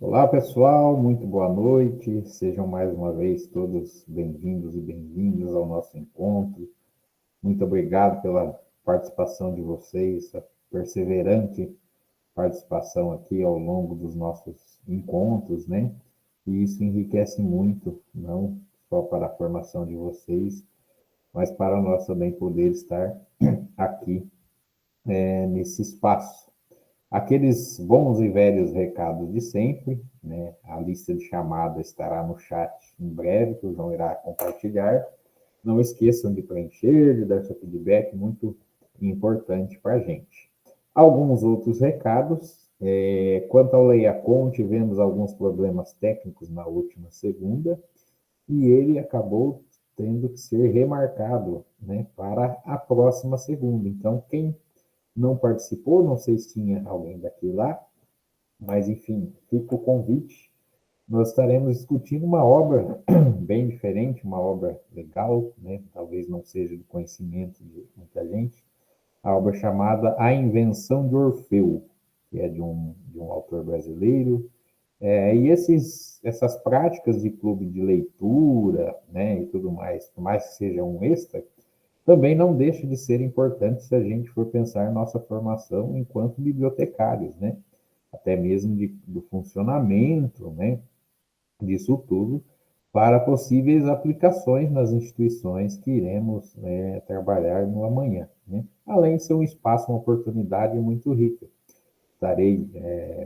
Olá, pessoal, muito boa noite. Sejam mais uma vez todos bem-vindos e bem-vindas ao nosso encontro. Muito obrigado pela participação de vocês, a perseverante participação aqui ao longo dos nossos encontros, né? E isso enriquece muito, não só para a formação de vocês, mas para nós também poder estar aqui nesse espaço. Aqueles bons e velhos recados de sempre, né? A lista de chamada estará no chat em breve, que o João irá compartilhar. Não esqueçam de preencher, de dar seu feedback, muito importante para a gente. Alguns outros recados. Quanto ao Leiacom, tivemos alguns problemas técnicos na última segunda e ele acabou tendo que ser remarcado, né, para a próxima segunda. Então, quem não participou, não sei se tinha alguém daqui lá, mas enfim, fica o convite. Nós estaremos discutindo uma obra bem diferente, uma obra legal, né? Talvez não seja do conhecimento de muita gente, a obra chamada A Invenção de Orfeu, que é de um autor brasileiro. E essas práticas de clube de leitura, né, e tudo mais, por mais que seja um extra, também não deixa de ser importante se a gente for pensar nossa formação enquanto bibliotecários, né? Até mesmo do funcionamento, né, disso tudo, para possíveis aplicações nas instituições que iremos trabalhar no amanhã, né? Além de ser um espaço, uma oportunidade muito rica. Estarei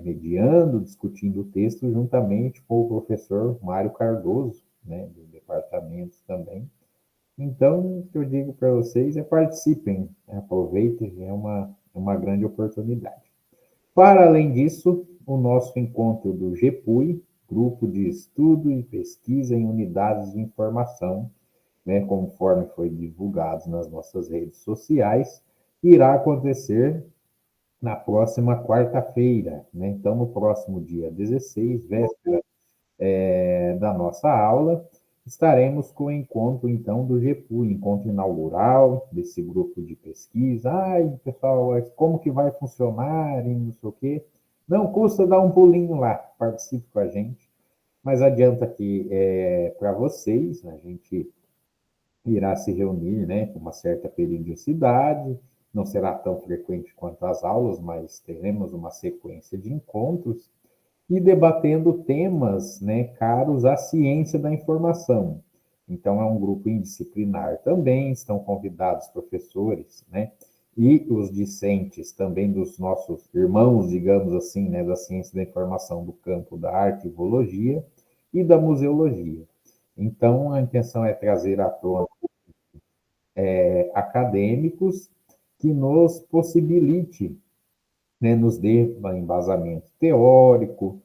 mediando, discutindo o texto juntamente com o professor Mário Cardoso, né, do departamento também. Então, o que eu digo para vocês é participem, aproveitem, é uma grande oportunidade. Para além disso, o nosso encontro do GEPUI, Grupo de Estudo e Pesquisa em Unidades de Informação, né, conforme foi divulgado nas nossas redes sociais, irá acontecer na próxima quarta-feira, né? Então, no próximo dia 16, véspera da nossa aula, estaremos com o encontro, então, do GEPUI, encontro inaugural desse grupo de pesquisa. Ai, pessoal, como que vai funcionar e não sei o quê. Não custa dar um pulinho lá, participe com a gente. Mas adianta que, para vocês, a gente irá se reunir, né, com uma certa periodicidade, não será tão frequente quanto as aulas, mas teremos uma sequência de encontros e debatendo temas, né, caros à ciência da informação. Então, é um grupo indisciplinar também, estão convidados professores, né, e os discentes também dos nossos irmãos, digamos assim, né, da ciência da informação do campo da arquivologia e da museologia. Então, a intenção é trazer à tona acadêmicos que nos possibilite, né, nos dê um embasamento teórico.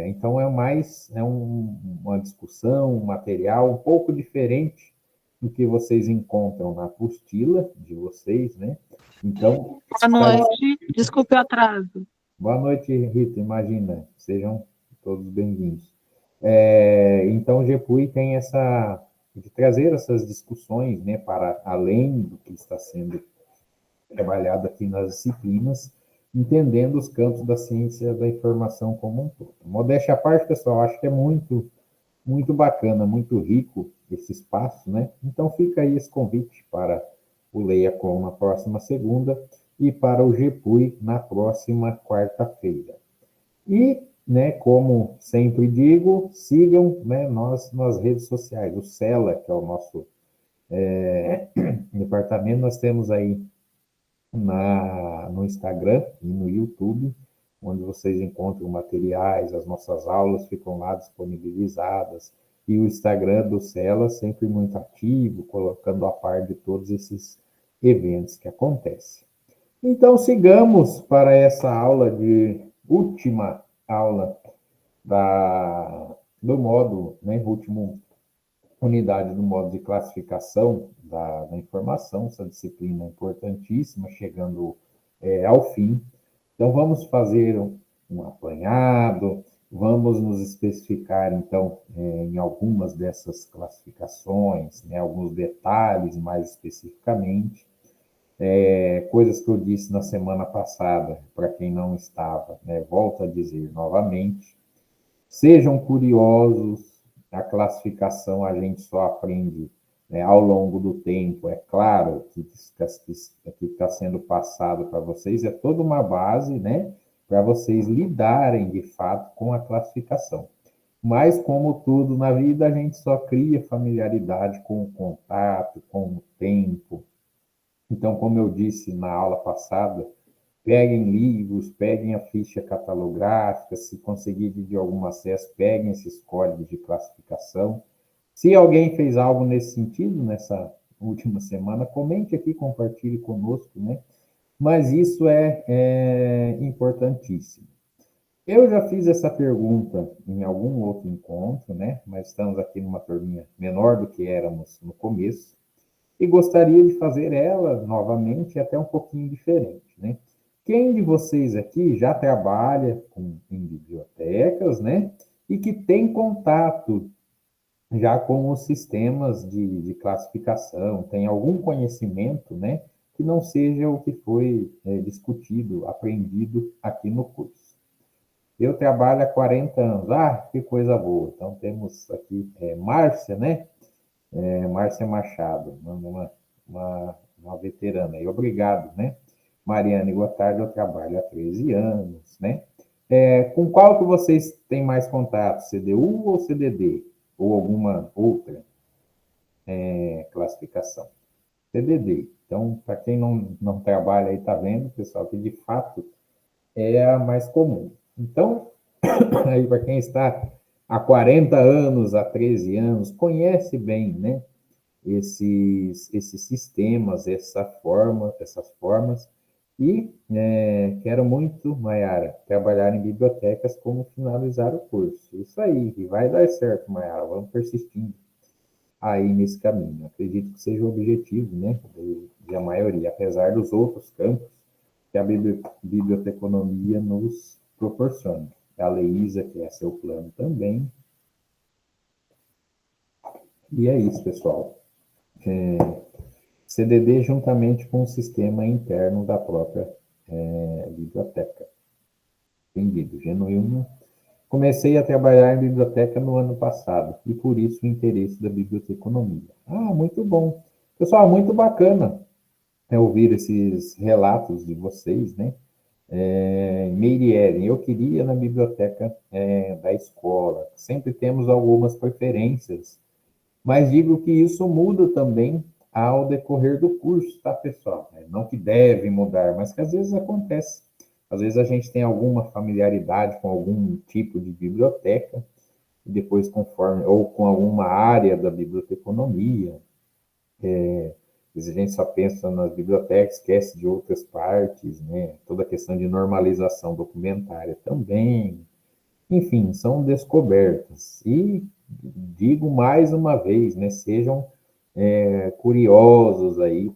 Então, uma discussão, um material um pouco diferente do que vocês encontram na apostila de vocês, né? Então, boa noite, desculpe o atraso. Boa noite, Rita, imagina, sejam todos bem-vindos. Então, o GEPUI tem de trazer essas discussões, né, para além do que está sendo trabalhado aqui nas disciplinas, entendendo os campos da ciência da informação como um todo. Modéstia à parte, pessoal, acho que é muito, muito bacana, muito rico esse espaço, né? Então fica aí esse convite para o Leiacom na próxima segunda e para o GEPUI na próxima quarta-feira. E, né, como sempre digo, sigam, né, nós nas redes sociais. O CELA, que é o nosso departamento, nós temos aí no Instagram e no YouTube, onde vocês encontram materiais, as nossas aulas ficam lá disponibilizadas, e o Instagram do Cela sempre muito ativo, colocando a par de todos esses eventos que acontecem. Então, sigamos para essa última aula do módulo, né, último unidade do modo de classificação da informação, essa disciplina é importantíssima, chegando ao fim. Então, vamos fazer um apanhado, vamos nos especificar, então, em algumas dessas classificações, né, alguns detalhes mais especificamente. Coisas que eu disse na semana passada, para quem não estava, né? Volto a dizer novamente. Sejam curiosos, a classificação a gente só aprende, né, ao longo do tempo. É claro que está sendo passado para vocês é toda uma base, né, para vocês lidarem de fato com a classificação. Mas, como tudo na vida, a gente só cria familiaridade com o contato, com o tempo. Então, como eu disse na aula passada, peguem livros, peguem a ficha catalográfica, se conseguir de algum acesso, peguem esses códigos de classificação. Se alguém fez algo nesse sentido nessa última semana, comente aqui, compartilhe conosco, né? Mas isso é importantíssimo. Eu já fiz essa pergunta em algum outro encontro, né? Mas estamos aqui numa turminha menor do que éramos no começo e gostaria de fazer ela novamente, até um pouquinho diferente, né? Quem de vocês aqui já trabalha em bibliotecas, né? E que tem contato já com os sistemas de classificação, tem algum conhecimento, né? Que não seja o que foi discutido, aprendido aqui no curso. Eu trabalho há 40 anos. Ah, que coisa boa. Então, temos aqui Márcia, né? Márcia Machado, uma veterana. E obrigado, né? Mariane Gotardo, eu trabalho há 13 anos, né? Com qual que vocês têm mais contato, CDU ou CDD? Ou alguma outra classificação? CDD. Então, para quem não trabalha aí, está vendo, pessoal, que de fato é a mais comum. Então, aí para quem está há 40 anos, há 13 anos, conhece bem, né? Esses sistemas, essas formas, e quero muito, Mayara, trabalhar em bibliotecas como finalizar o curso. Isso aí, e vai dar certo, Mayara, vamos persistindo aí nesse caminho. Acredito que seja o objetivo, né, de a maioria, apesar dos outros campos que a biblioteconomia nos proporciona. A Leísa, que é seu plano também. E é isso, pessoal. CDD juntamente com o sistema interno da própria biblioteca. Entendido, genuíno. Comecei a trabalhar em biblioteca no ano passado e por isso o interesse da biblioteconomia. Ah, muito bom. Pessoal, muito bacana ouvir esses relatos de vocês, né? Meire, eu queria na biblioteca da escola. Sempre temos algumas preferências, mas digo que isso muda também ao decorrer do curso, tá, pessoal? Não que deve mudar, mas que às vezes acontece. Às vezes a gente tem alguma familiaridade com algum tipo de biblioteca, e depois conforme, ou com alguma área da biblioteconomia. Às vezes a gente só pensa nas bibliotecas, esquece de outras partes, né? Toda a questão de normalização documentária também. Enfim, são descobertas. E digo mais uma vez, né, sejam curiosos aí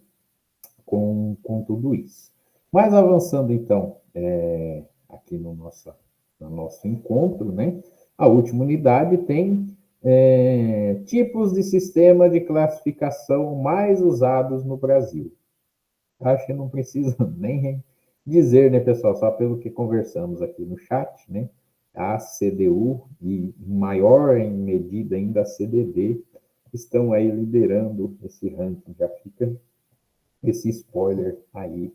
com tudo isso. Mas avançando então aqui no nosso encontro, né, a última unidade tem tipos de sistema de classificação mais usados no Brasil. Acho que não precisa nem dizer, né, pessoal, só pelo que conversamos aqui no chat, né? A CDU e, em maior em medida ainda, a CDD estão aí liderando esse ranking. Já fica esse spoiler aí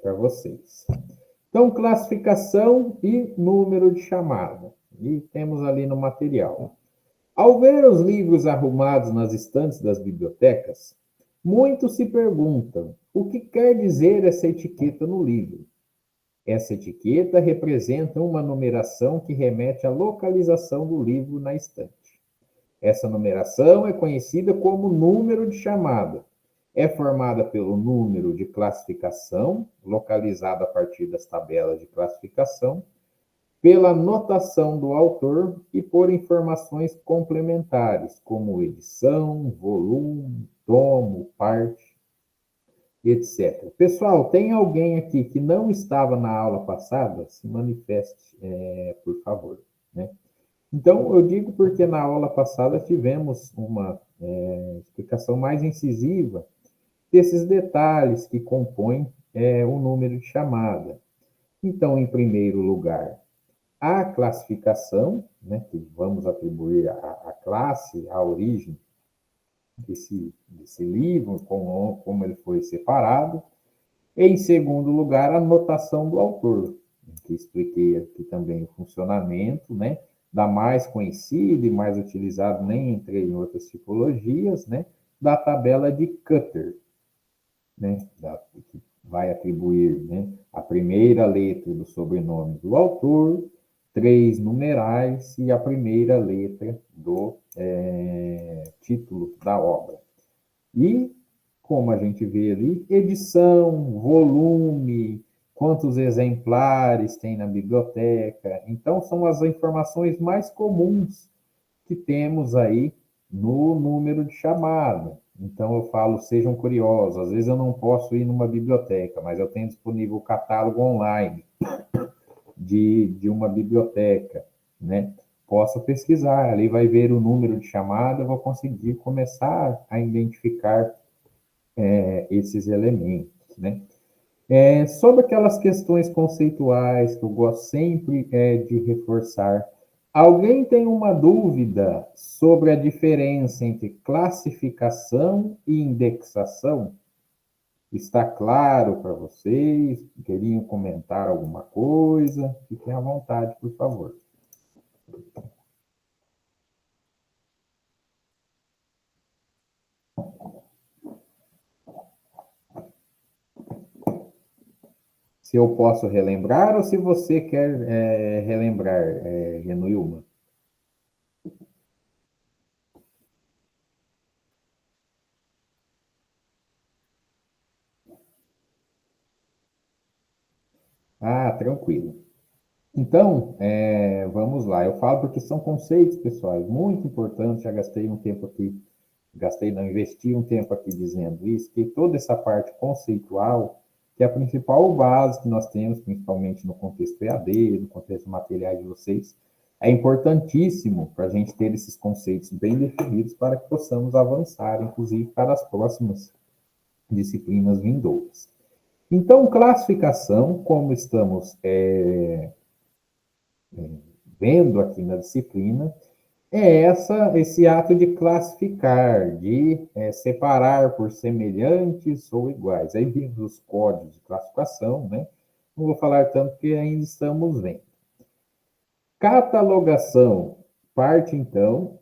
para vocês. Então, classificação e número de chamada. E temos ali no material. Ao ver os livros arrumados nas estantes das bibliotecas, muitos se perguntam o que quer dizer essa etiqueta no livro. Essa etiqueta representa uma numeração que remete à localização do livro na estante. Essa numeração é conhecida como número de chamada. É formada pelo número de classificação, localizado a partir das tabelas de classificação, pela notação do autor e por informações complementares, como edição, volume, tomo, parte, etc. Pessoal, tem alguém aqui que não estava na aula passada? Se manifeste, por favor. Né? Então, eu digo porque na aula passada tivemos uma explicação mais incisiva desses detalhes que compõem o número de chamada. Então, em primeiro lugar, a classificação, né, que vamos atribuir à classe, à origem desse livro, como ele foi separado. Em segundo lugar, a notação do autor, que expliquei aqui também o funcionamento, né, da mais conhecida e mais utilizada, nem entrei em outras tipologias, né, da tabela de Kötter, né, que vai atribuir, né, a primeira letra do sobrenome do autor, 3 numerais e a primeira letra do título da obra. E, como a gente vê ali, edição, volume, quantos exemplares tem na biblioteca. Então, são as informações mais comuns que temos aí no número de chamada. Então, eu falo, sejam curiosos. Às vezes eu não posso ir numa biblioteca, mas eu tenho disponível o catálogo online de uma biblioteca, né? Posso pesquisar, ali vai ver o número de chamada, eu vou conseguir começar a identificar esses elementos, né? Sobre aquelas questões conceituais que eu gosto sempre de reforçar, alguém tem uma dúvida sobre a diferença entre classificação e indexação? Está claro para vocês? Queriam comentar alguma coisa? Fiquem à vontade, por favor. Se eu posso relembrar ou se você quer relembrar, Renuilma? Ah, tranquilo. Então, vamos lá. Eu falo porque são conceitos pessoais muito importantes. Já gastei um tempo aqui, não, investi um tempo aqui dizendo isso, que toda essa parte conceitual, que é a principal base que nós temos, principalmente no contexto EAD, no contexto material de vocês, é importantíssimo para a gente ter esses conceitos bem definidos para que possamos avançar, inclusive para as próximas disciplinas vindouras. Então, classificação, como estamos vendo aqui na disciplina, é esse ato de classificar, de separar por semelhantes ou iguais. Aí vimos os códigos de classificação, né? Não vou falar tanto porque ainda estamos vendo. Catalogação parte, então,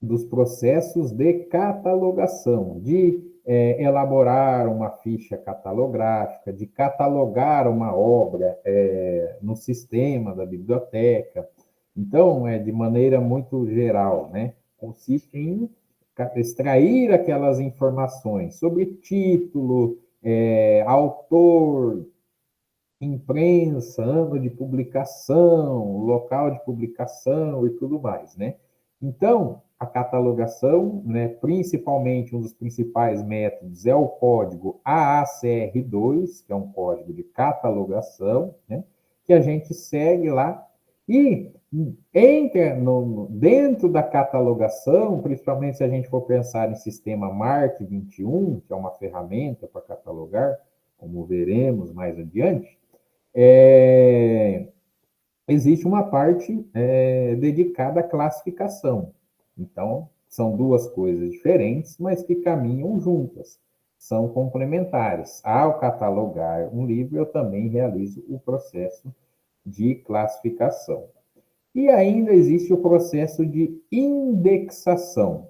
dos processos de catalogação, de elaborar uma ficha catalográfica, de catalogar uma obra no sistema da biblioteca. Então, de maneira muito geral, né? Consiste em extrair aquelas informações sobre título, autor, imprensa, ano de publicação, local de publicação e tudo mais, né? Então, a catalogação, né, principalmente um dos principais métodos é o código AACR2, que é um código de catalogação, né, que a gente segue lá e entra dentro da catalogação, principalmente se a gente for pensar em sistema MARC 21, que é uma ferramenta para catalogar, como veremos mais adiante, existe uma parte dedicada à classificação. Então, são duas coisas diferentes, mas que caminham juntas, são complementares. Ao catalogar um livro, eu também realizo o processo de classificação. E ainda existe o processo de indexação.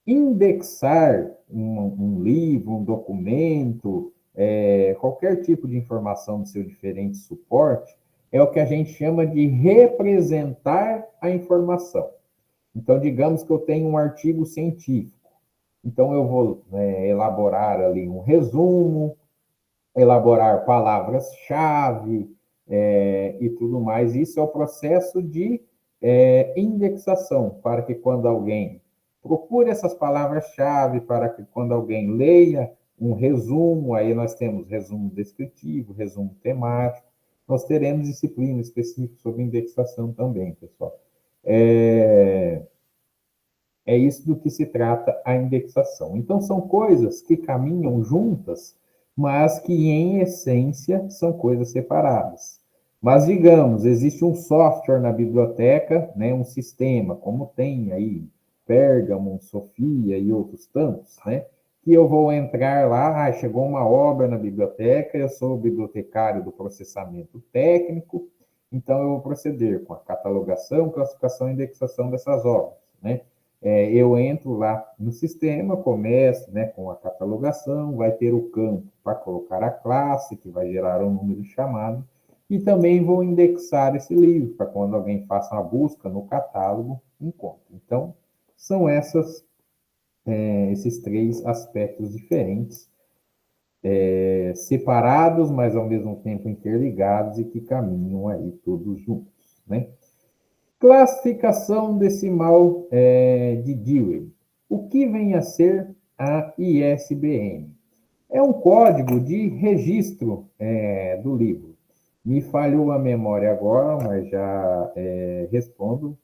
Indexar um livro, um documento, qualquer tipo de informação do seu diferente suporte, é o que a gente chama de representar a informação. Então, digamos que eu tenho um artigo científico. Então, eu vou elaborar ali um resumo, elaborar palavras-chave e tudo mais. Isso é o processo de indexação, para que quando alguém procure essas palavras-chave, para que quando alguém leia um resumo, aí nós temos resumo descritivo, resumo temático, nós teremos disciplina específica sobre indexação também, pessoal. É isso do que se trata a indexação. Então, são coisas que caminham juntas, mas que, em essência, são coisas separadas. Mas, digamos, existe um software na biblioteca, né, um sistema, como tem aí Pergamon, Sofia e outros tantos, né, que eu vou entrar lá, chegou uma obra na biblioteca, eu sou o bibliotecário do processamento técnico, então eu vou proceder com a catalogação, classificação e indexação dessas obras, né? Eu entro lá no sistema, começo, né, com a catalogação, vai ter o campo para colocar a classe, que vai gerar um número de chamado, e também vou indexar esse livro, para quando alguém faça uma busca no catálogo, encontre. Então, são esses três aspectos diferentes, separados, mas ao mesmo tempo interligados e que caminham aí todos juntos, né? Classificação decimal de Dewey. O que vem a ser a ISBN? É um código de registro do livro. Me falhou a memória agora, mas já respondo.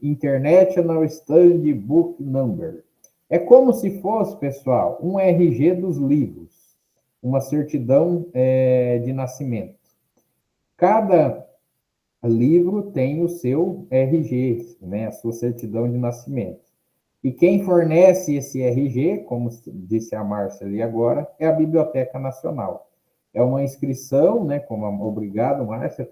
International Standard Book Number. É como se fosse, pessoal, um RG dos livros, uma certidão de nascimento. Cada livro tem o seu RG, né, a sua certidão de nascimento. E quem fornece esse RG, como disse a Márcia ali agora, é a Biblioteca Nacional. É uma inscrição, né, obrigado, Márcia,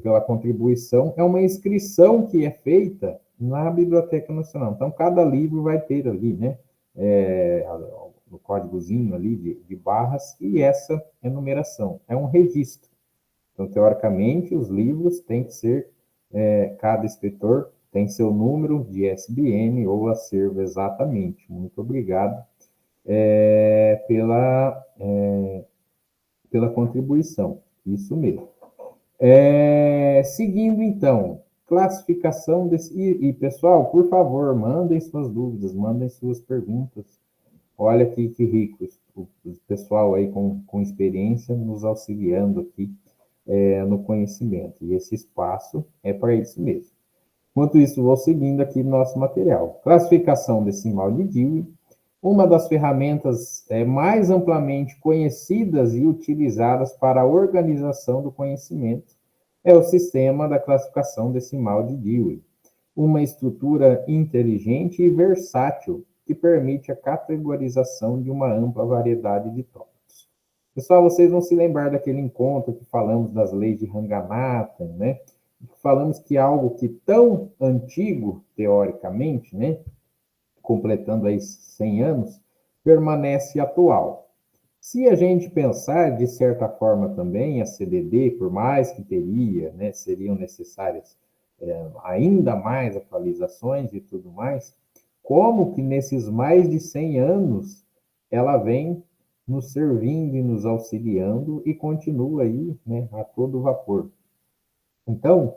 pela contribuição, é uma inscrição que é feita na Biblioteca Nacional. Então, cada livro vai ter ali, né, no códigozinho ali de barras, e essa enumeração. É um registro. Então, teoricamente, os livros têm que ser, cada escritor tem seu número de ISBN ou acervo exatamente. Muito obrigado pela contribuição. Isso mesmo. Seguindo, então, classificação desse... E, pessoal, por favor, mandem suas dúvidas, mandem suas perguntas. Olha que ricos, o pessoal aí com experiência nos auxiliando aqui no conhecimento. E esse espaço é para isso mesmo. Enquanto isso, vou seguindo aqui nosso material. Classificação decimal de Dewey, uma das ferramentas mais amplamente conhecidas e utilizadas para a organização do conhecimento é o sistema da classificação decimal de Dewey, uma estrutura inteligente e versátil que permite a categorização de uma ampla variedade de tópicos. Pessoal, vocês vão se lembrar daquele encontro que falamos das leis de Ranganathan, né? Falamos que algo que tão antigo, teoricamente, né, completando aí 100 anos, permanece atual. Se a gente pensar, de certa forma também, a CDD, por mais que teria, né, seriam necessárias ainda mais atualizações e tudo mais, como que nesses mais de 100 anos ela vem nos servindo e nos auxiliando e continua aí, né, a todo vapor. Então,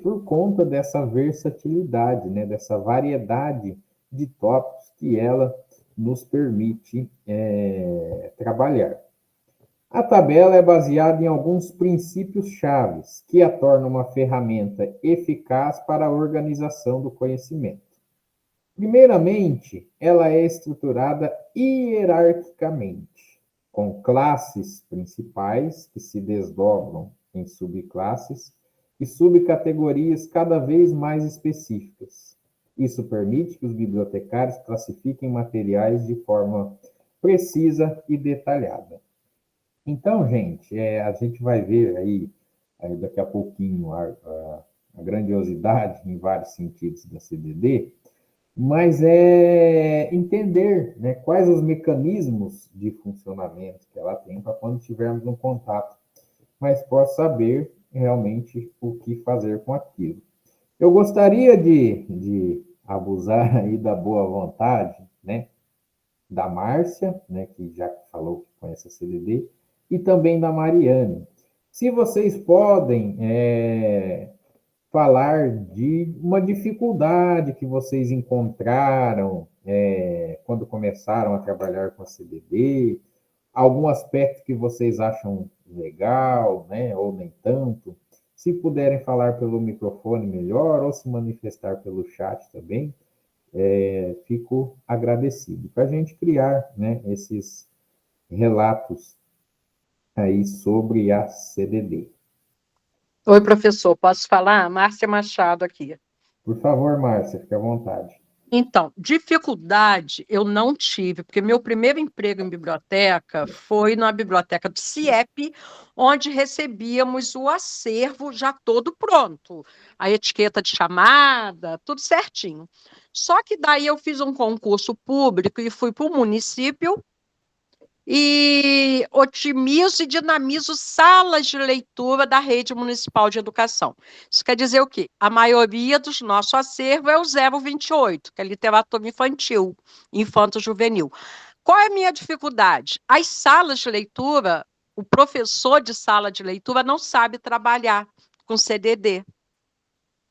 por conta dessa versatilidade, né, dessa variedade de tópicos que ela nos permite trabalhar. A tabela é baseada em alguns princípios chaves que a tornam uma ferramenta eficaz para a organização do conhecimento. Primeiramente, ela é estruturada hierarquicamente, com classes principais que se desdobram em subclasses e subcategorias cada vez mais específicas. Isso permite que os bibliotecários classifiquem materiais de forma precisa e detalhada. Então, gente, a gente vai ver aí daqui a pouquinho, a grandiosidade em vários sentidos da CDD, mas é entender, né, quais os mecanismos de funcionamento que ela tem para quando tivermos um contato, mas possa saber realmente o que fazer com aquilo. Eu gostaria de abusar aí da boa vontade, né, da Márcia, né, que já falou que conhece a CDD, e também da Mariane. Se vocês podem falar de uma dificuldade que vocês encontraram quando começaram a trabalhar com a CDD, algum aspecto que vocês acham legal, né, ou nem tanto, Se puderem falar pelo microfone melhor ou se manifestar pelo chat também, fico agradecido. Para a gente criar, né, esses relatos aí sobre a CDD. Oi, professor, posso falar? Márcia Machado aqui. Por favor, Márcia, fique à vontade. Então, dificuldade eu não tive, porque meu primeiro emprego em biblioteca foi na biblioteca do CIEP, onde recebíamos o acervo já todo pronto, a etiqueta de chamada, tudo certinho. Só que daí eu fiz um concurso público e fui para o município e otimizo e dinamizo salas de leitura da rede municipal de educação. Isso quer dizer o quê? A maioria dos nosso acervo é o 028, que é literatura infantil, infanto-juvenil. Qual é a minha dificuldade? As salas de leitura, o professor de sala de leitura não sabe trabalhar com CDD.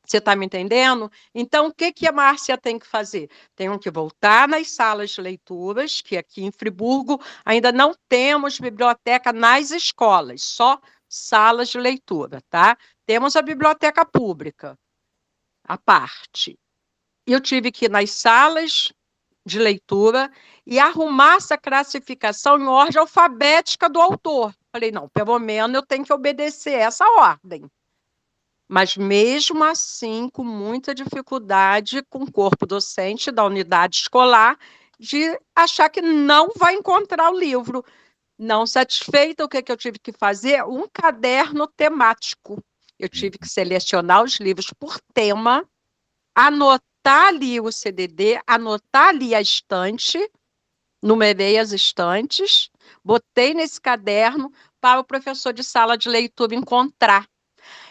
Você está me entendendo? Então, o que a Márcia tem que fazer? Tem que voltar nas salas de leituras, que aqui em Friburgo ainda não temos biblioteca nas escolas, só salas de leitura, tá? Temos a biblioteca pública, à parte. Eu tive que ir nas salas de leitura e arrumar essa classificação em ordem alfabética do autor. Falei, não, pelo menos eu tenho que obedecer essa ordem. Mas, mesmo assim, com muita dificuldade com o corpo docente da unidade escolar, de achar que não vai encontrar o livro. Não satisfeita, o que eu tive que fazer? Um caderno temático. Eu tive que selecionar os livros por tema, anotar ali o CDD, anotar ali a estante, numerei as estantes, botei nesse caderno para o professor de sala de leitura encontrar.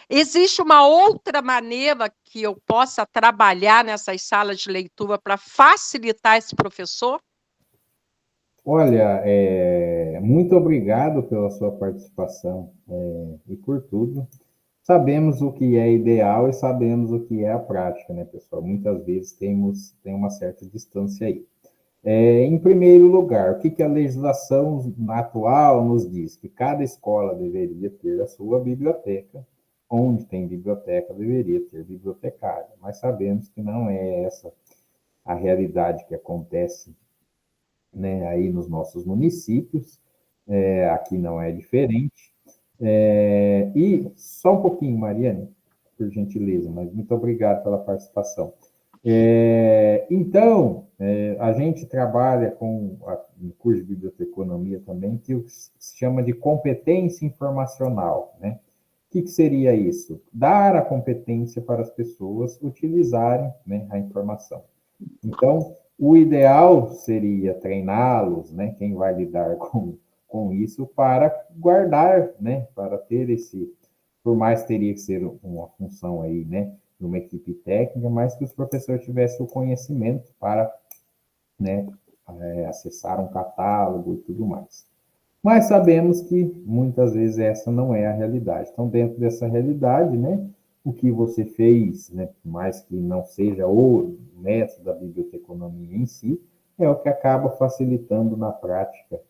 Existe uma outra maneira que eu possa trabalhar nessas salas de leitura para facilitar esse professor? Olha, muito obrigado pela sua participação e por tudo. Sabemos o que é ideal e sabemos o que é a prática, né, pessoal? Muitas vezes tem uma certa distância aí. Em primeiro lugar, o que a legislação atual nos diz? Que cada escola deveria ter a sua biblioteca, onde tem biblioteca deveria ter bibliotecário, mas sabemos que não é essa a realidade que acontece, né, aí nos nossos municípios, aqui não é diferente. E só um pouquinho, Mariane, por gentileza, mas muito obrigado pela participação. Então, a gente trabalha com no curso de biblioteconomia também, que se chama de competência informacional, né? O que seria isso? Dar a competência para as pessoas utilizarem, né, a informação. Então, o ideal seria treiná-los, né, quem vai lidar com isso, para guardar, né, para ter esse, por mais teria que ser uma função aí, né, de uma equipe técnica, mas que os professores tivessem o conhecimento para, né, acessar um catálogo e tudo mais. Mas sabemos que muitas vezes essa não é a realidade. Então, dentro dessa realidade, né, o que você fez, né, mais que não seja o método da biblioteconomia em si, é o que acaba facilitando na prática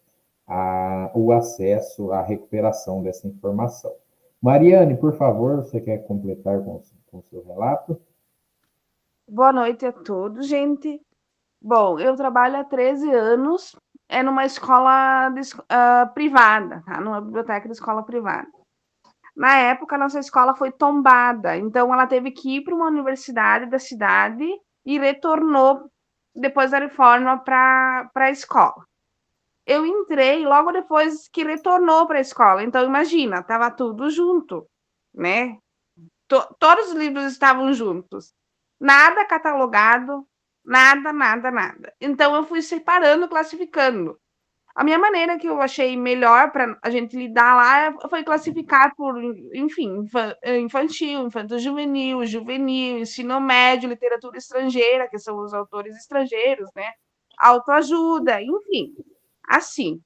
o acesso à recuperação dessa informação. Mariane, por favor, você quer completar com o seu relato? Boa noite a todos, gente. Bom, eu trabalho há 13 anos, numa escola privada, tá? Numa biblioteca de escola privada. Na época, a nossa escola foi tombada, então ela teve que ir para uma universidade da cidade e retornou depois da reforma para a escola. Eu entrei logo depois que retornou para a escola, então imagina, estava tudo junto, né? Todos os livros estavam juntos, nada catalogado, nada, nada, nada. Então eu fui separando, classificando. A minha maneira que eu achei melhor para a gente lidar lá foi classificar por, enfim, infantil, infanto-juvenil, juvenil, ensino médio, literatura estrangeira, que são os autores estrangeiros, né? Autoajuda, enfim, assim.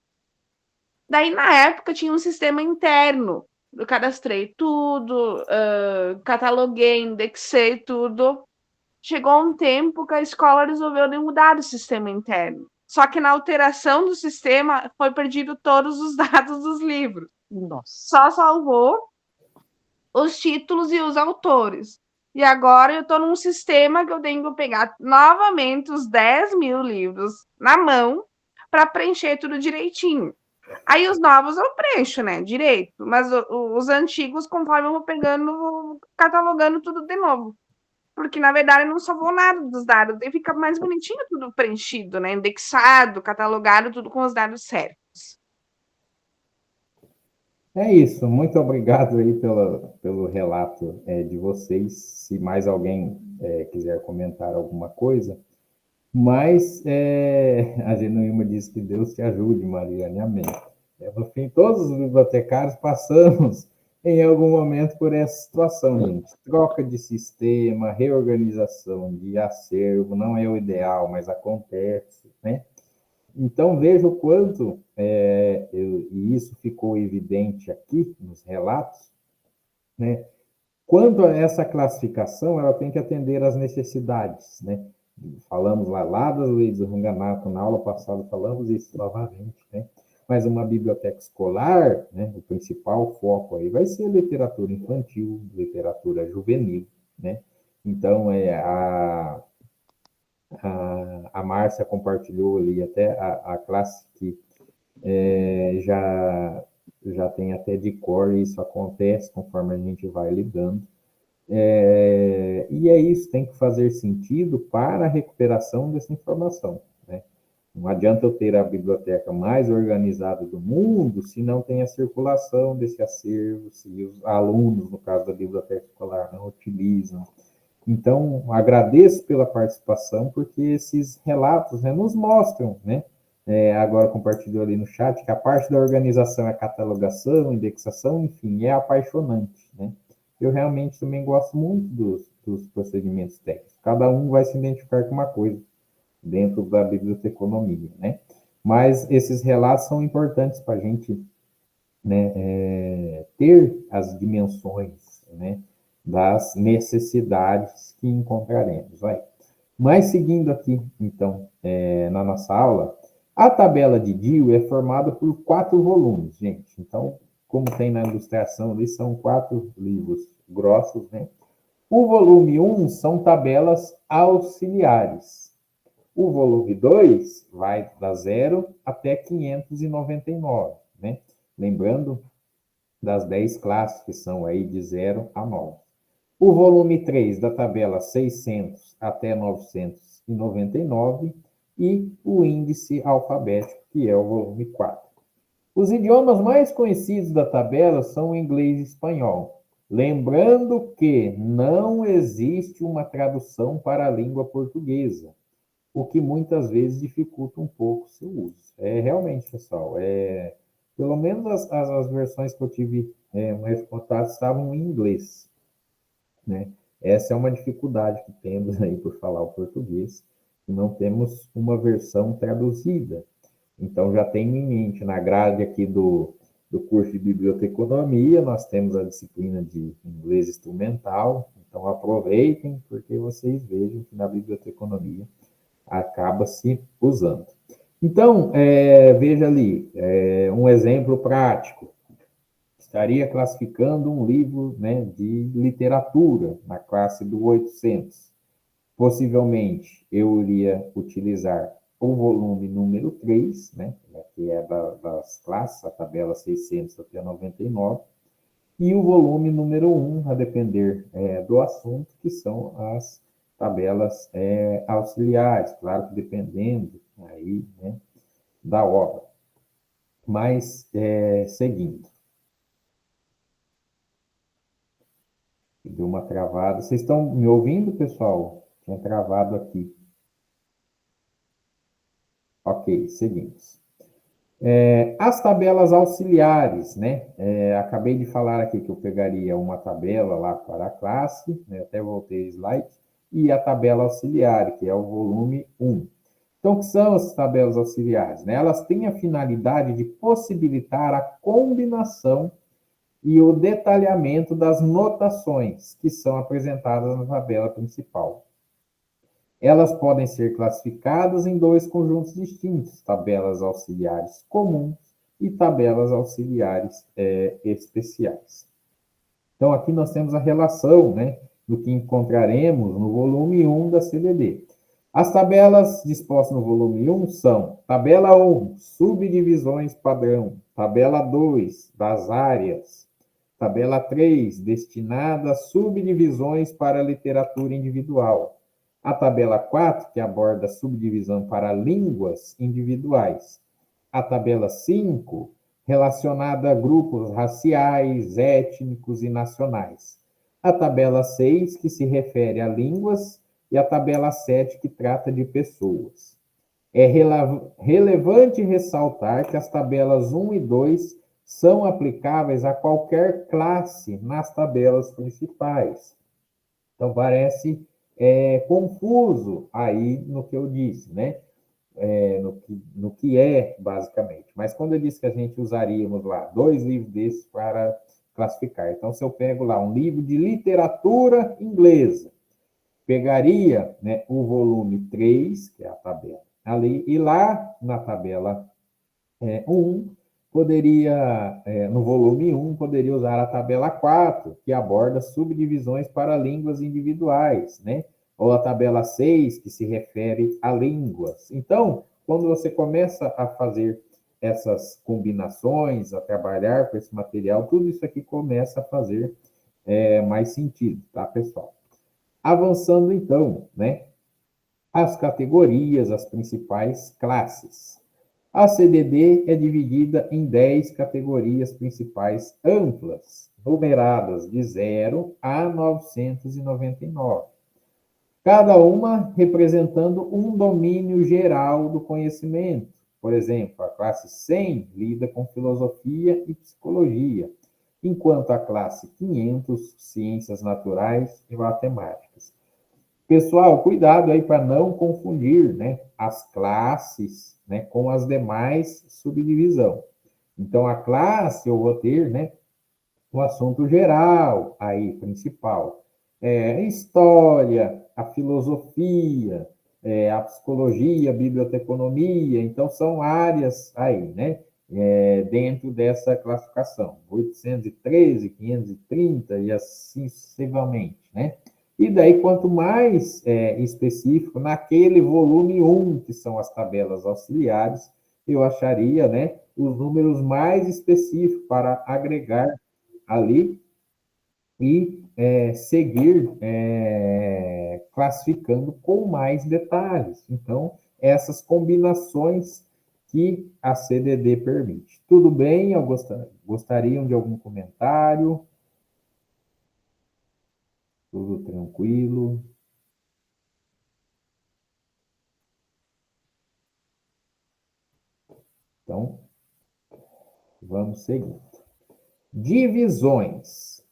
Daí, na época, tinha um sistema interno. Eu cadastrei tudo, cataloguei, indexei tudo. Chegou um tempo que a escola resolveu mudar o sistema interno. Só que na alteração do sistema foi perdido todos os dados dos livros. Nossa. Só salvou os títulos e os autores. E agora eu estou num sistema que eu tenho que pegar novamente os 10.000 livros na mão para preencher tudo direitinho. Aí os novos eu preencho, né, direito, mas os antigos, conforme eu vou pegando, vou catalogando tudo de novo. Porque, na verdade, eu não salvou nada dos dados, daí fica mais bonitinho tudo preenchido, né, indexado, catalogado, tudo com os dados certos. É isso, muito obrigado aí pelo relato de vocês. Se mais alguém quiser comentar alguma coisa, mas a Genuíma diz que Deus te ajude, Mariane, amém. No fim, todos os bibliotecários passamos em algum momento por essa situação, gente. Troca de sistema, reorganização de acervo, não é o ideal, mas acontece, né? Então, veja o quanto, e isso ficou evidente aqui nos relatos, né? Quanto a essa classificação, ela tem que atender às necessidades, né? Falamos lá das leis do Ranganato, na aula passada falamos isso novamente, né? Mas uma biblioteca escolar, né, o principal foco aí vai ser literatura infantil, literatura juvenil, né? Então, a Márcia compartilhou ali até a classe que já tem até de cor, e isso acontece conforme a gente vai lidando. E é isso, tem que fazer sentido para a recuperação dessa informação, né? Não adianta eu ter a biblioteca mais organizada do mundo se não tem a circulação desse acervo, se os alunos, no caso da biblioteca escolar, não utilizam. Então, agradeço pela participação, porque esses relatos, né, nos mostram, né? Agora compartilhou ali no chat que a parte da organização é catalogação, indexação, enfim, é apaixonante, né? Eu realmente também gosto muito dos procedimentos técnicos. Cada um vai se identificar com uma coisa dentro da biblioteconomia, né? Mas esses relatos são importantes para a gente, né, ter as dimensões, né, das necessidades que encontraremos. Vai. Mas seguindo aqui, então, na nossa aula, a tabela de DIU é formada por 4 volumes, gente. Então, como tem na ilustração ali, são 4 livros grossos, né? O volume 1 são tabelas auxiliares. O volume 2 vai da 0 até 599, né? Lembrando das 10 classes, que são aí de 0 a 9. O volume 3, da tabela 600 até 999, e o índice alfabético, que é o volume 4. Os idiomas mais conhecidos da tabela são o inglês e espanhol. Lembrando que não existe uma tradução para a língua portuguesa, o que muitas vezes dificulta um pouco o seu uso. Realmente, pessoal, pelo menos as versões que eu tive mais contato estavam em inglês, né? Essa é uma dificuldade que temos aí por falar o português, e não temos uma versão traduzida. Então, já tenho em mente, na grade aqui do curso de biblioteconomia, nós temos a disciplina de inglês instrumental, então aproveitem, porque vocês vejam que na biblioteconomia acaba se usando. Então, veja ali, um exemplo prático. Estaria classificando um livro, né, de literatura na classe do 800. Possivelmente, eu iria utilizar o volume número 3, né, que é das classes, a tabela 600 até 99, e o volume número 1, a depender do assunto, que são as tabelas auxiliares, claro que dependendo aí, né, da obra. Mas, seguindo. Deu uma travada. Vocês estão me ouvindo, pessoal? Tinha travado aqui. Ok, seguimos. As tabelas auxiliares, né? Acabei de falar aqui que eu pegaria uma tabela lá para a classe, né? Até voltei o slide, e a tabela auxiliar, que é o volume 1. Então, o que são as tabelas auxiliares? Né? Elas têm a finalidade de possibilitar a combinação e o detalhamento das notações que são apresentadas na tabela principal. Elas podem ser classificadas em 2 conjuntos distintos, tabelas auxiliares comuns e tabelas auxiliares especiais. Então, aqui nós temos a relação, né, do que encontraremos no volume 1 da CDD. As tabelas dispostas no volume 1 são: tabela 1, subdivisões padrão; tabela 2, das áreas; tabela 3, destinada a subdivisões para literatura individual; a tabela 4, que aborda a subdivisão para línguas individuais; a tabela 5, relacionada a grupos raciais, étnicos e nacionais; a tabela 6, que se refere a línguas, e a tabela 7, que trata de pessoas. É relevante ressaltar que as tabelas 1 e 2 são aplicáveis a qualquer classe nas tabelas principais. Então, parece confuso aí no que eu disse, né? No que é, basicamente. Mas quando eu disse que a gente usaríamos lá 2 livros desses para classificar. Então, se eu pego lá um livro de literatura inglesa, pegaria, né, o volume 3, que é a tabela ali, e lá na tabela 1, poderia, no volume 1, poderia usar a tabela 4, que aborda subdivisões para línguas individuais, né? Ou a tabela 6, que se refere a línguas. Então, quando você começa a fazer essas combinações, a trabalhar com esse material, tudo isso aqui começa a fazer mais sentido, tá, pessoal? Avançando, então, né, as categorias, as principais classes. A CDD é dividida em 10 categorias principais amplas, numeradas de 0 a 999. Cada uma representando um domínio geral do conhecimento. Por exemplo, a classe 100 lida com filosofia e psicologia, enquanto a classe 500, ciências naturais e matemáticas. Pessoal, cuidado aí para não confundir, né, as classes, né, com as demais subdivisão. Então, a classe eu vou ter, né, o assunto geral aí, principal. A história, a filosofia, a psicologia, a biblioteconomia. Então, são áreas aí, né, dentro dessa classificação. 813, 530 e assim sucessivamente, né? E daí, quanto mais específico, naquele volume 1, que são as tabelas auxiliares, eu acharia, né, os números mais específicos para agregar ali e seguir classificando com mais detalhes. Então, essas combinações que a CDD permite. Tudo bem? Gostariam de algum comentário? Tudo tranquilo? Então, vamos seguir. Divisões.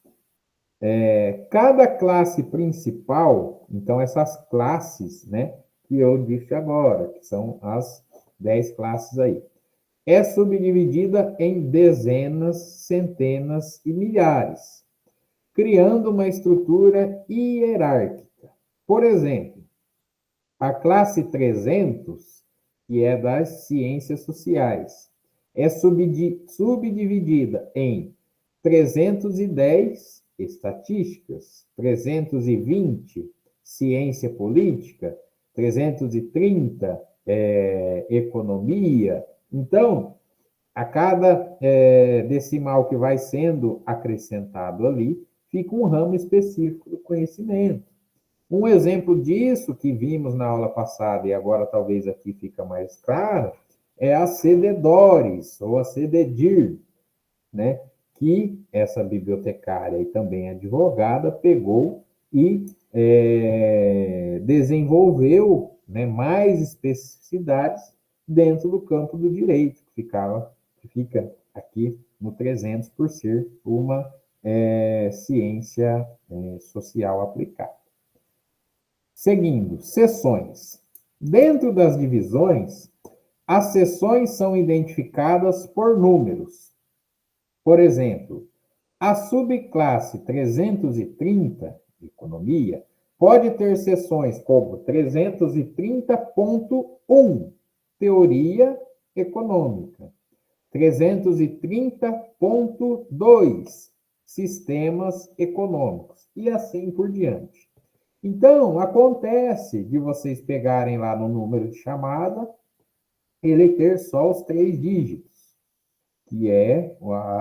Cada classe principal, então essas classes, né, que eu disse agora, que são as 10 classes aí, é subdividida em dezenas, centenas e milhares, criando uma estrutura hierárquica. Por exemplo, a classe 300, que é das ciências sociais, é subdividida em 310 estatísticas, 320 ciência política, 330 economia. Então, a cada decimal que vai sendo acrescentado ali, fica um ramo específico do conhecimento. Um exemplo disso que vimos na aula passada, e agora talvez aqui fica mais claro, é a CDDORES, ou a CDDIR, né? Que essa bibliotecária e também advogada pegou e desenvolveu, né, mais especificidades dentro do campo do direito, que fica aqui no 300 por ser uma ciência social aplicada. Seguindo, seções. Dentro das divisões, as seções são identificadas por números. Por exemplo, a subclasse 330, economia, pode ter seções como 330.1, teoria econômica, 330.2, sistemas econômicos, e assim por diante. Então, acontece de vocês pegarem lá no número de chamada, ele ter só os 3 dígitos, que é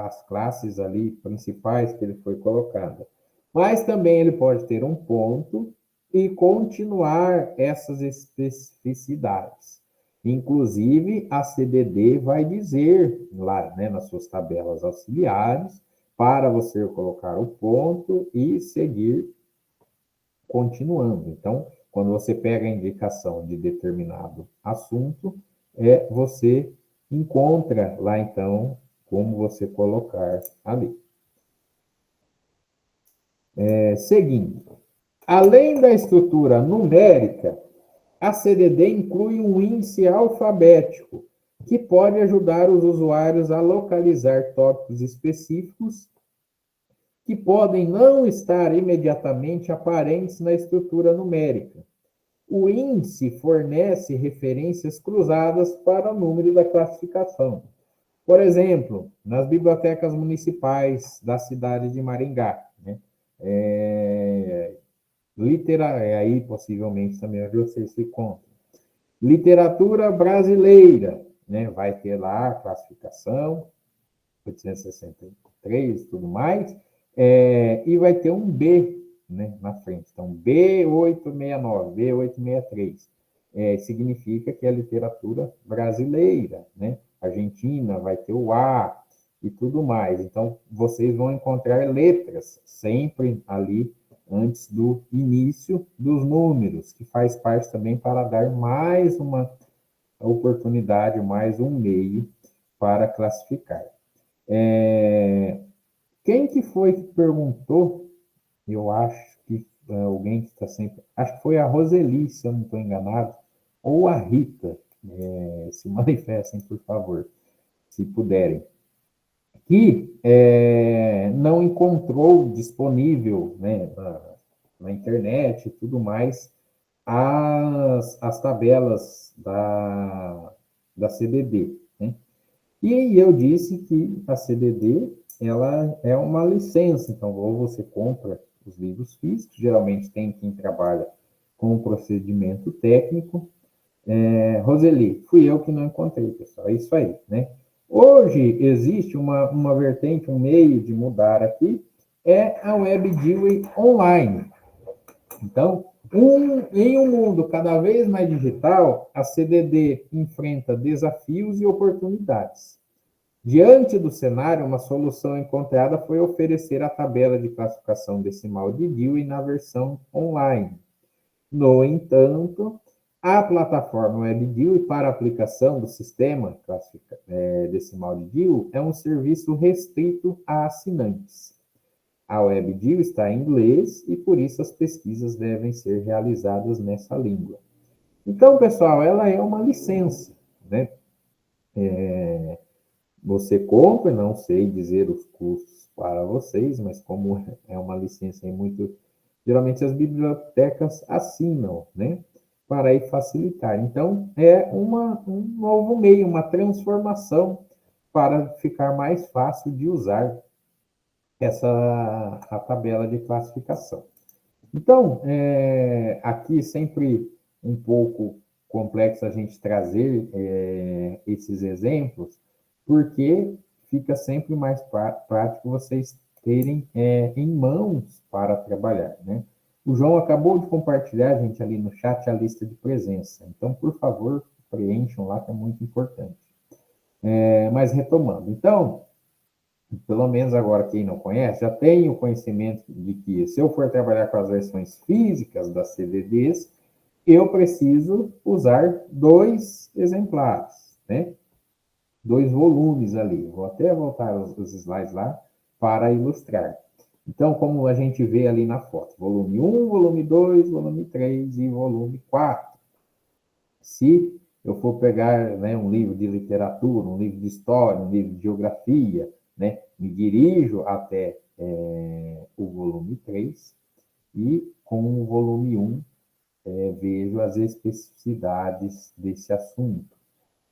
as classes ali principais que ele foi colocado. Mas também ele pode ter um ponto e continuar essas especificidades. Inclusive, a CDD vai dizer lá, né, nas suas tabelas auxiliares, para você colocar o ponto e seguir continuando. Então, quando você pega a indicação de determinado assunto, você encontra lá, então, como você colocar ali. Seguindo. Além da estrutura numérica, a CDD inclui um índice alfabético, que pode ajudar os usuários a localizar tópicos específicos que podem não estar imediatamente aparentes na estrutura numérica. O índice fornece referências cruzadas para o número da classificação. Por exemplo, nas bibliotecas municipais da cidade de Maringá, né? Aí possivelmente também onde vocês se encontram. Literatura brasileira, né? Vai ter lá a classificação, 863 e tudo mais, e vai ter um B, né, na frente. Então, B869, B863, significa que é literatura brasileira, né? Argentina vai ter o A e tudo mais. Então, vocês vão encontrar letras sempre ali antes do início dos números, que faz parte também para dar mais uma oportunidade, mais um meio para classificar. Quem que foi que perguntou? Eu acho que alguém que está sempre... Acho que foi a Roseli, se eu não estou enganado, ou a Rita. Se manifestem, por favor, se puderem. Que não encontrou disponível, né, na internet e tudo mais as tabelas da CDD, né? E eu disse que a CDD ela é uma licença, então ou você compra os livros físicos, geralmente tem quem trabalha com o procedimento técnico. Roseli, fui eu que não encontrei, pessoal, é isso aí, né? Hoje existe uma vertente, um meio de mudar aqui, é a Web Dewey Online. Então, em um mundo cada vez mais digital, a CDD enfrenta desafios e oportunidades. Diante do cenário, uma solução encontrada foi oferecer a tabela de classificação decimal de Dewey na versão online. No entanto, a plataforma WebDewey para aplicação do sistema decimal de Dewey é um serviço restrito a assinantes. A WebDewey está em inglês e, por isso, as pesquisas devem ser realizadas nessa língua. Então, pessoal, ela é uma licença, né? Você compra, não sei dizer os custos para vocês, mas como é uma licença muito... Geralmente as bibliotecas assinam, né? Para aí facilitar. Então, é um novo meio, uma transformação para ficar mais fácil de usar a tabela de classificação. Então, aqui sempre um pouco complexo a gente trazer esses exemplos, porque fica sempre mais prático vocês terem em mãos para trabalhar, né? O João acabou de compartilhar, gente, ali no chat a lista de presença. Então, por favor, preencham lá, que é muito importante. Mas retomando. Então, pelo menos agora quem não conhece, já tem o conhecimento de que se eu for trabalhar com as versões físicas das CDDs, eu preciso usar 2 exemplares, né? 2 volumes ali. Vou até voltar os slides lá para ilustrar. Então, como a gente vê ali na foto, volume 1, volume 2, volume 3 e volume 4. Se eu for pegar, né, um livro de literatura, um livro de história, um livro de geografia, né, me dirijo até o volume 3 e com o volume 1 vejo as especificidades desse assunto.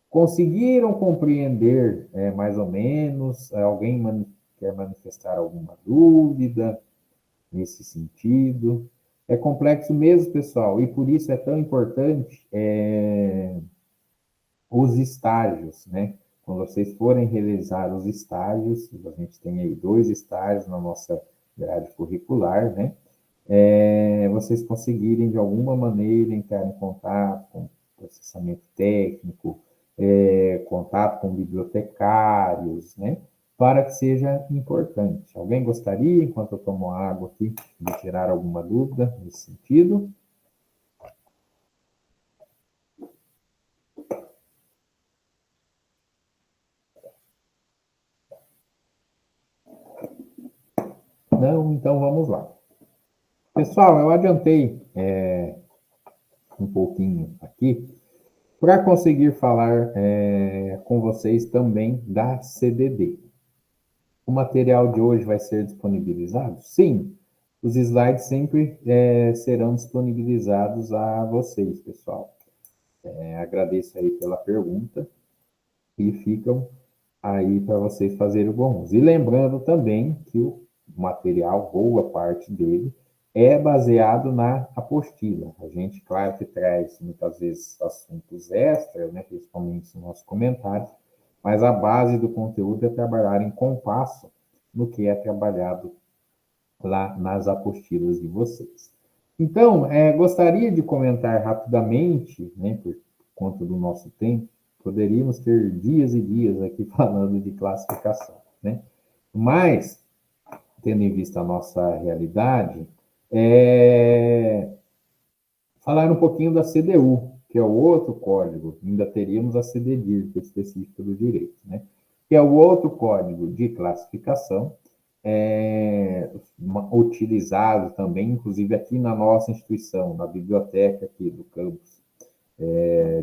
Conseguiram compreender mais ou menos? Alguém quer manifestar alguma dúvida nesse sentido. É complexo mesmo, pessoal, e por isso é tão importante os estágios, né? Quando vocês forem realizar os estágios, a gente tem aí 2 estágios na nossa grade curricular, né? Vocês conseguirem, de alguma maneira, entrar em contato com processamento técnico, contato com bibliotecários, né? Para que seja importante. Alguém gostaria, enquanto eu tomo água aqui, de tirar alguma dúvida nesse sentido? Não? Então vamos lá. Pessoal, eu adiantei um pouquinho aqui para conseguir falar com vocês também da CDD. O material de hoje vai ser disponibilizado? Sim, os slides sempre serão disponibilizados a vocês, pessoal. Agradeço aí pela pergunta e ficam aí para vocês fazerem o bom uso. E lembrando também que o material, boa parte dele, é baseado na apostila. A gente, claro, que traz muitas vezes assuntos extras, né, principalmente no nosso comentário, mas a base do conteúdo é trabalhar em compasso no que é trabalhado lá nas apostilas de vocês. Então, gostaria de comentar rapidamente, né, por conta do nosso tempo, poderíamos ter dias e dias aqui falando de classificação, né? Mas, tendo em vista a nossa realidade, falar um pouquinho da CDU, que é o outro código, ainda teríamos a CDDIR, que é específica do direito, né? Que é o outro código de classificação, utilizado também, inclusive aqui na nossa instituição, na biblioteca aqui do campus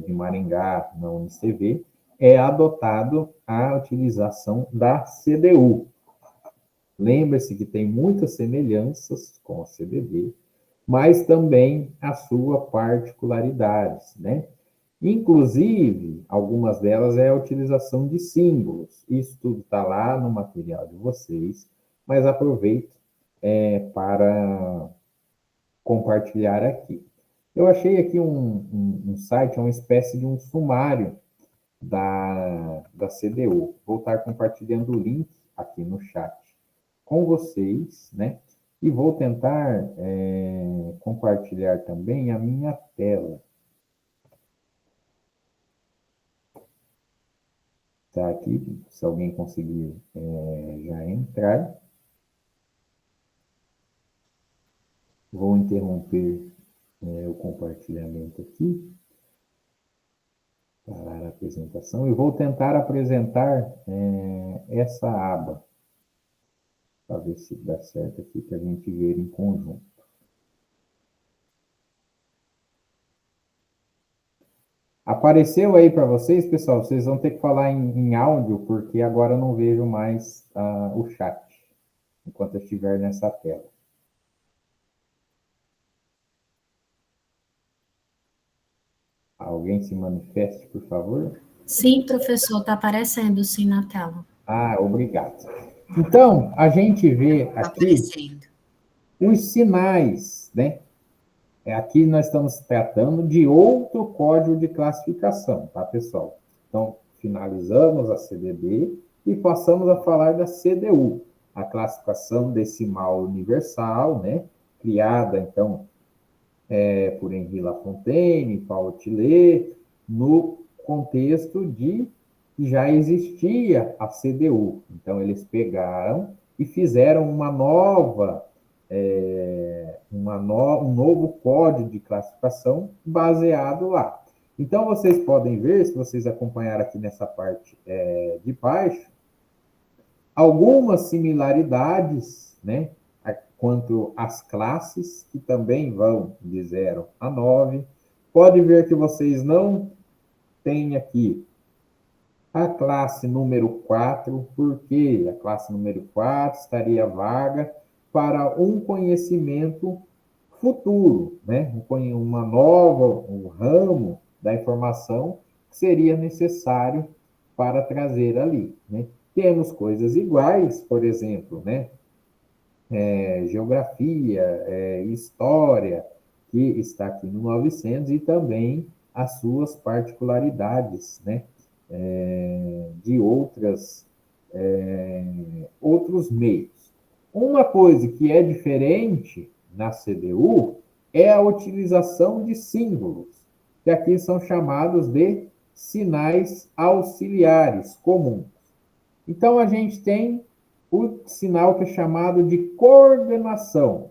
de Maringá, na UniCV, é adotado a utilização da CDU. Lembre-se que tem muitas semelhanças com a CDD, mas também a sua particularidades, né? Inclusive, algumas delas é a utilização de símbolos. Isso tudo está lá no material de vocês, mas aproveito para compartilhar aqui. Eu achei aqui um site, uma espécie de um sumário da CDU. Vou estar compartilhando o link aqui no chat com vocês, né? E vou tentar compartilhar também a minha tela. Tá aqui, se alguém conseguir já entrar. Vou interromper o compartilhamento aqui, parar a apresentação, e vou tentar apresentar essa aba, para ver se dá certo aqui, para a gente ver em conjunto. Apareceu aí para vocês, pessoal? Vocês vão ter que falar em áudio, porque agora eu não vejo mais o chat, enquanto eu estiver nessa tela. Alguém se manifeste, por favor? Sim, professor, está aparecendo sim na tela. Ah, obrigado. Então, a gente vê aqui os sinais, né? Aqui nós estamos tratando de outro código de classificação, tá, pessoal? Então, finalizamos a CDD e passamos a falar da CDU, a classificação decimal universal, né? Criada, então, por Henri Lafontaine, Paulo Tillet, no contexto de que já existia a CDU. Então, eles pegaram e fizeram um novo código de classificação baseado lá. Então, vocês podem ver, se vocês acompanharem aqui nessa parte de baixo, algumas similaridades, né, quanto às classes, que também vão de 0 a 9. Pode ver que vocês não têm aqui a classe número 4, porque a classe número 4 estaria vaga para um conhecimento futuro, né? Um ramo da informação que seria necessário para trazer ali, né? Temos coisas iguais, por exemplo, né? Geografia, história, que está aqui no 900, e também as suas particularidades, né? De outros meios. Uma coisa que é diferente na CDU é a utilização de símbolos, que aqui são chamados de sinais auxiliares comuns. Então, a gente tem o sinal que é chamado de coordenação,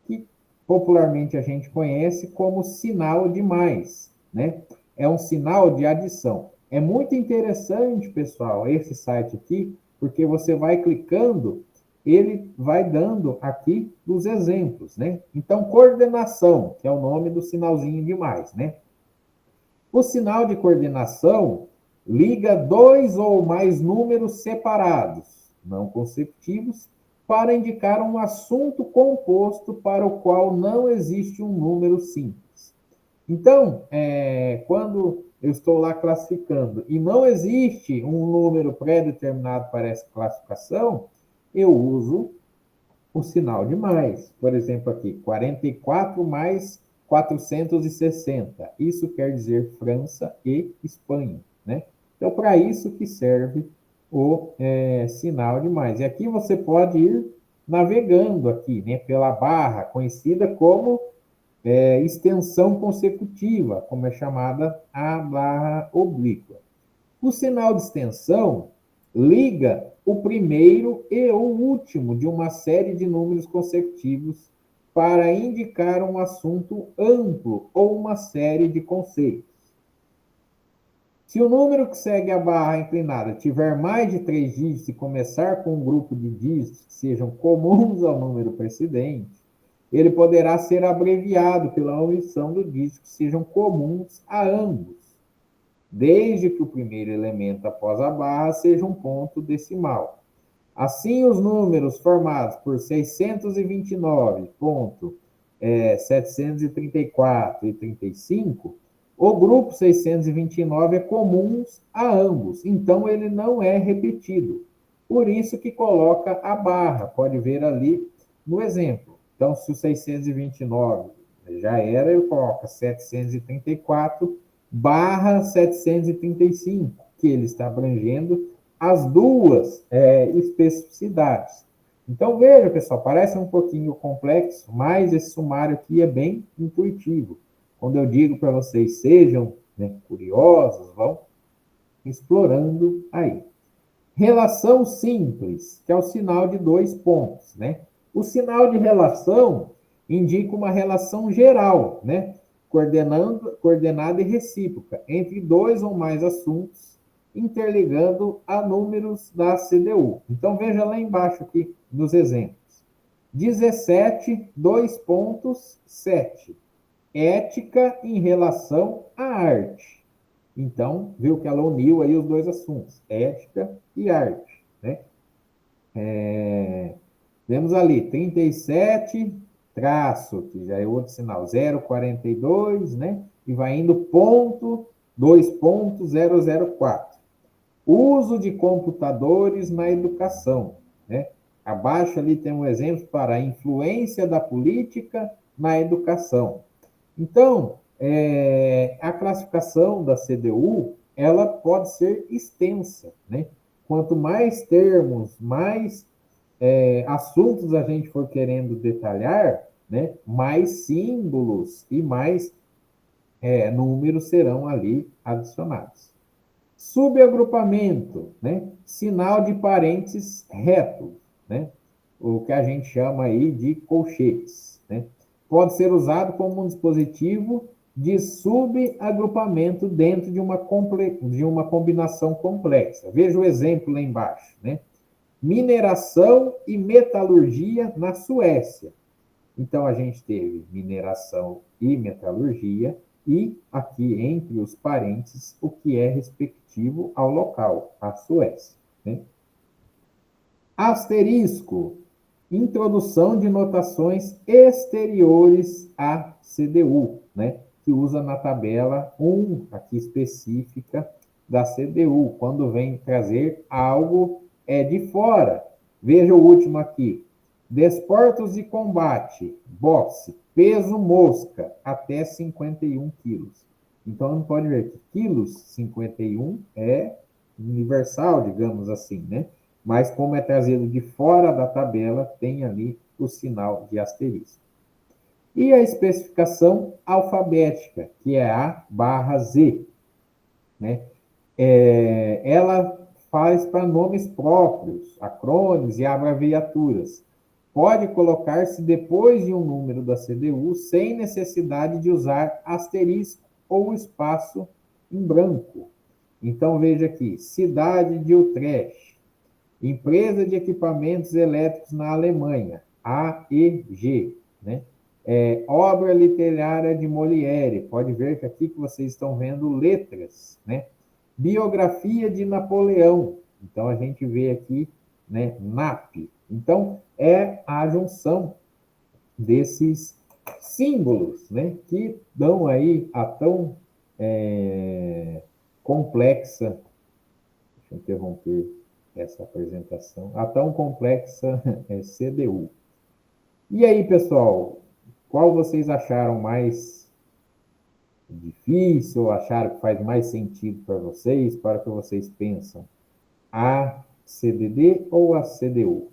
que popularmente a gente conhece como sinal de mais, né? É um sinal de adição. É muito interessante, pessoal, esse site aqui, porque você vai clicando, ele vai dando aqui os exemplos, né? Então, coordenação, que é o nome do sinalzinho de mais, né? O sinal de coordenação liga dois ou mais números separados, não consecutivos, para indicar um assunto composto para o qual não existe um número simples. Então, quando eu estou lá classificando e não existe um número pré-determinado para essa classificação, eu uso o sinal de mais. Por exemplo, aqui, 44 mais 460. Isso quer dizer França e Espanha, né? Então, para isso que serve o sinal de mais. E aqui você pode ir navegando aqui, né, pela barra, conhecida como extensão consecutiva, como é chamada a barra oblíqua. O sinal de extensão liga o primeiro e o último de uma série de números consecutivos para indicar um assunto amplo ou uma série de conceitos. Se o número que segue a barra inclinada tiver mais de 3 dígitos e começar com um grupo de dígitos que sejam comuns ao número precedente, ele poderá ser abreviado pela omissão do dígito que sejam comuns a ambos, desde que o primeiro elemento após a barra seja um ponto decimal. Assim, os números formados por 629.734 e 35, o grupo 629 é comum a ambos, então ele não é repetido. Por isso que coloca a barra, pode ver ali no exemplo. Então, se o 629 já era, eu coloco 734 barra 735, que ele está abrangendo as duas especificidades. Então, veja, pessoal, parece um pouquinho complexo, mas esse sumário aqui é bem intuitivo. Quando eu digo para vocês, sejam, né, curiosos, vão explorando aí. Relação simples, que é o sinal de 2 pontos, né? O sinal de relação indica uma relação geral, né? Coordenada e recíproca, entre 2 ou mais assuntos, interligando a números da CDU. Então, veja lá embaixo aqui nos exemplos. 17, 2 pontos, 7. Ética em relação à arte. Então, viu que ela uniu aí os dois assuntos, ética e arte, né? Temos ali 37, traço, que já é outro sinal, 0,42, né? E vai indo ponto, 2.004. Uso de computadores na educação, né? Abaixo ali tem um exemplo para a influência da política na educação. Então, a classificação da CDU, ela pode ser extensa, né? Quanto mais termos, mais assuntos a gente for querendo detalhar, né? Mais símbolos e mais números serão ali adicionados. Subagrupamento, né? Sinal de parênteses reto, né? O que a gente chama aí de colchetes, né? Pode ser usado como um dispositivo de subagrupamento dentro de uma combinação complexa. Veja o exemplo lá embaixo, né? Mineração e metalurgia na Suécia. Então, a gente teve mineração e metalurgia, e aqui entre os parênteses, o que é respectivo ao local, a Suécia, né? Asterisco, introdução de notações exteriores à CDU, né? Que usa na tabela 1, aqui específica, da CDU, quando vem trazer algo é de fora. Veja o último aqui. Desportos de combate, boxe, peso mosca, até 51 quilos. Então, não pode ver que quilos 51 é universal, digamos assim, né? Mas como é trazido de fora da tabela, tem ali o sinal de asterisco. E a especificação alfabética, que é A/Z, né? Ela faz para nomes próprios, acrônimos e abreviaturas. Pode colocar-se depois de um número da CDU sem necessidade de usar asterisco ou espaço em branco. Então, veja aqui, cidade de Utrecht, empresa de equipamentos elétricos na Alemanha, AEG, né? Obra literária de Molière, pode ver que aqui que vocês estão vendo letras, né? Biografia de Napoleão, então a gente vê aqui, né, NAP. Então, é a junção desses símbolos, né, que dão aí a tão complexa, deixa eu interromper essa apresentação, a tão complexa CDU. E aí, pessoal, qual vocês acharam mais difícil, ou acharam que faz mais sentido para vocês, para que vocês pensam? A CDD ou a CDU?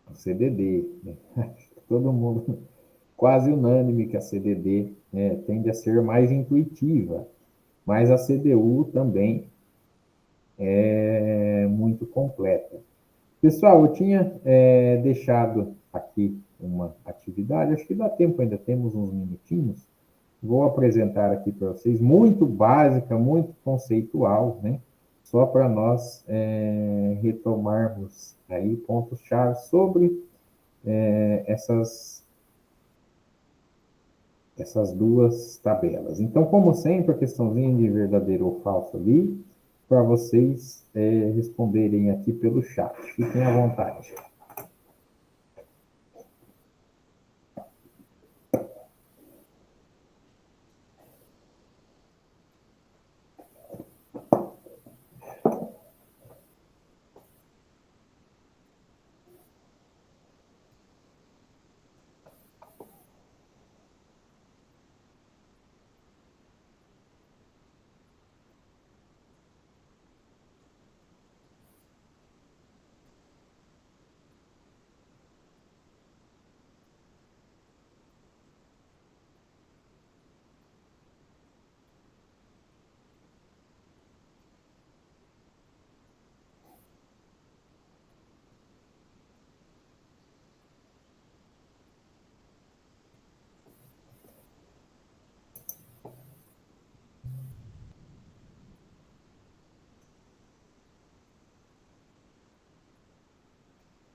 A CDD, né? Todo mundo quase unânime que a CDD, né, tende a ser mais intuitiva, mas a CDU também é muito completa. Pessoal, eu tinha deixado aqui uma atividade, acho que dá tempo, ainda temos uns minutinhos. Vou apresentar aqui para vocês, muito básica, muito conceitual, né? Só para nós retomarmos aí pontos-chave sobre essas duas tabelas. Então, como sempre, a questãozinha de verdadeiro ou falso ali, para vocês responderem aqui pelo chat. Fiquem à vontade.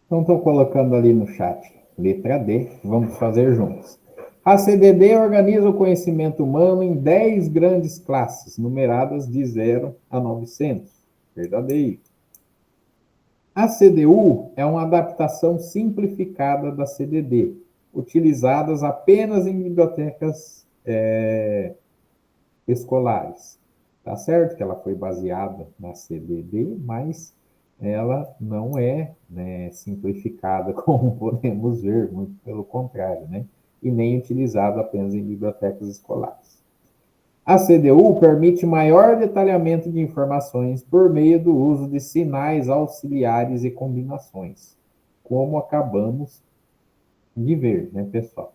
Então, estou colocando ali no chat, letra D, vamos fazer juntos. A CDD organiza o conhecimento humano em 10 grandes classes, numeradas de 0 a 900. Verdadeiro. A CDU é uma adaptação simplificada da CDD, utilizadas apenas em bibliotecas escolares. Tá certo que ela foi baseada na CDD, mas ela não é, né, simplificada, como podemos ver, muito pelo contrário, né? E nem utilizada apenas em bibliotecas escolares. A CDU permite maior detalhamento de informações por meio do uso de sinais auxiliares e combinações, como acabamos de ver, né, pessoal?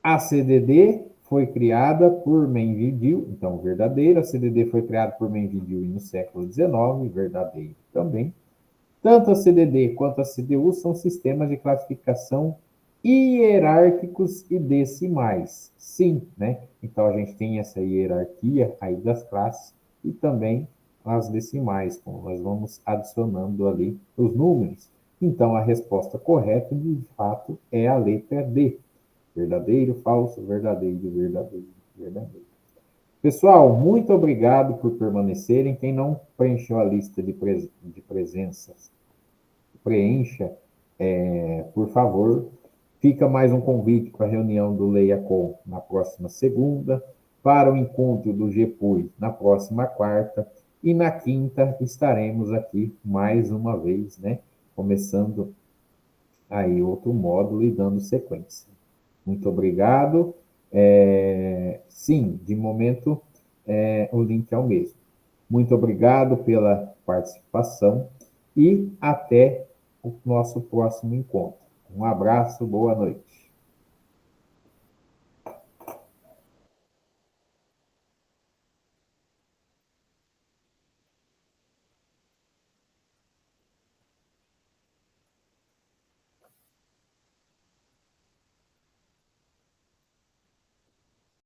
A CDD foi criada por Menville, então verdadeiro. A CDD foi criada por Menville no século XIX, verdadeiro também. Tanto a CDD quanto a CDU são sistemas de classificação hierárquicos e decimais. Sim, né? Então a gente tem essa hierarquia aí das classes e também as decimais, como nós vamos adicionando ali os números. Então a resposta correta, de fato, é a letra D. Verdadeiro, falso, verdadeiro, verdadeiro, verdadeiro. Pessoal, muito obrigado por permanecerem. Quem não preencheu a lista de presenças, preencha, por favor. Fica mais um convite para a reunião do Leia-Com na próxima segunda, para o encontro do GEPUI na próxima quarta, e na quinta estaremos aqui mais uma vez, né? Começando aí outro módulo e dando sequência. Muito obrigado. Sim, de momento o link é o mesmo. Muito obrigado pela participação e até o nosso próximo encontro. Um abraço, boa noite.